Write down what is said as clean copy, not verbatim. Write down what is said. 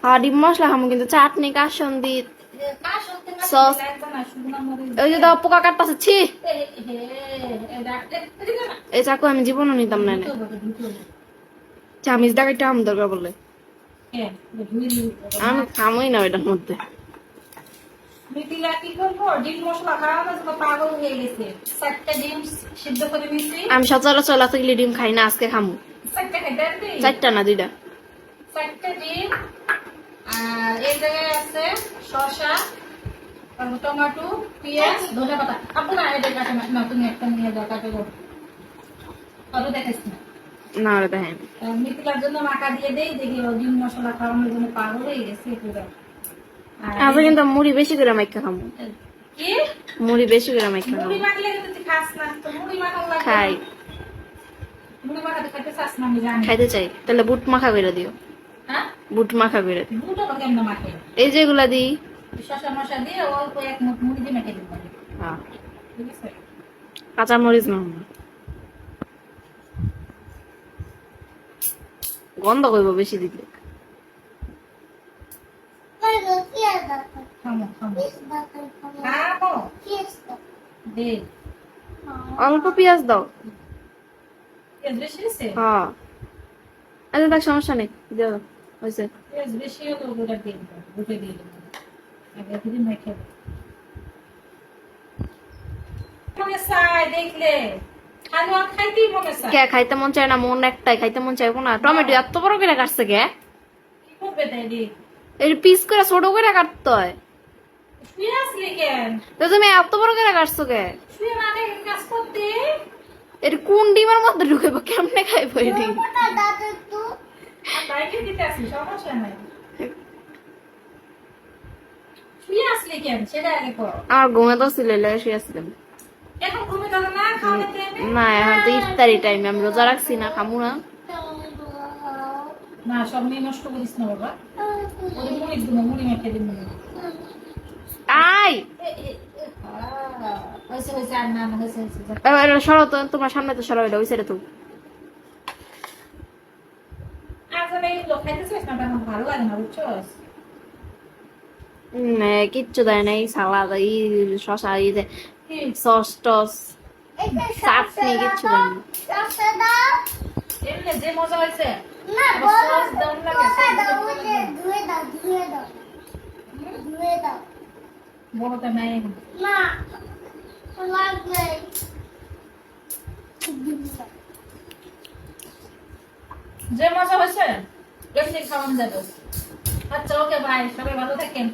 হ্যাঁ ডিম মশলা খামো কিন্তু চাটনি কাসন্দি সস ওই যে দাও পোকা কাটতাছে ছি এই চাকু আমি জীবনও নিতাম না চামিচ ডাকাইটা আম দরকার বলে আমি খামই না ওইটার মধ্যে আমি সচরাচর থাকলে ডিম খাই না আজকে খামু 4টা না 2টা আর এই জায়গায় আছে শসা টমেটো পেঁয়াজ ধনেপাতা আপনারা এটা কাটে না তুমি একটা নিয়ে দাও কাটে গো আরো দেখাইছ না ওটা দেখেন মিথিলার জন্য মাখা দিয়ে দেই দেখি ও ডিম মশলা খাওয়ানোর জন্য পাগল হয়ে গেছে পুরো আচ্ছা কিন্তু মুড়ি বেশি করে মাইকা খামু কি মুড়ি বেশি করে মাইকা খামু মুড়ি মাখলে তো তুই খাস না তো মুড়ি মাখা লাগে খাই মুড়ি মাখা খেতে চাস না আমি জানি খাইতে চাই তাহলে বুট মাখা করে দিও হ্যাঁ বুট মাখা করে দিও বুট আবার কেমন মাখে এই যেগুলা দিই শসা মশা দিয়ে অল্প এক মুঠ মুড়ি দিয়ে মেখে দিতে হবে হ্যাঁ ঠিক আছে কাঁচা মরিচ না গন্ধ করবো বেশি দিলে খামো খামো খামো দে অল্প পেঁয়াজ দাও পেঁয়াজ বেশি দিছে হ্যাঁ আচ্ছা দেখ সমস্যা নেই দিও হয়েছে পেঁয়াজ বেশি হলে ওটা দিয়ে দিতে বুটে দিয়ে দিতে আগে দিন মেখে মনে চাই দেখলে খানো খাইতেই মনে চাই কে খাইতে মন চায় না মন একটাই খাইতে মন চাইবো না টমেটো এত বড় করে কাটছে কে কি করবে তাই রে এই পিস করে ছোট করে কাটতে হয় শুয়ে আসলি কেন তো তুমি এত বড় করে কাটছো কে শুয়ে মানে কাজ করতে এর কোন ডিমের মধ্যে ঢুকাইবো কেমনে খাইবো এটি বাইরে দিতে আসি সমস্যা নাই শুয়ে আসলি কেন সেটা আগে কর আমার ঘুমে তো ছিল শুয়ে আসছিলাম এখন ঘুমে যাবে না খাওয়াতে টাইমে না এখন তো ইফতারি টাইম আমি রোজা রাখছি না খামু না না সব মেয়ে নষ্ট করিস না বাবা ওই মুড়ি দিন মুড়ি মেখে দিন আই হয়েছে হয়েছে আর না না হয়েছে হয়েছে এটা সরো তো তোমার সামনে তো সরো এটা ওই সাইডে তো আজ আমি এই লোক খাইতে চাইছ না আমার ভালো লাগে না বুঝছস কিচ্ছু দেয় না এই সালাদ এই শশা এই যে সস টস চাটনি কিচ্ছু দেয় না এমনি যে মজা হয়েছে বড়টা নাই এখন যে মজা হয়েছে এমনি খাওয়ান যাবে আচ্ছা ওকে বাই সবাই ভালো থাকেন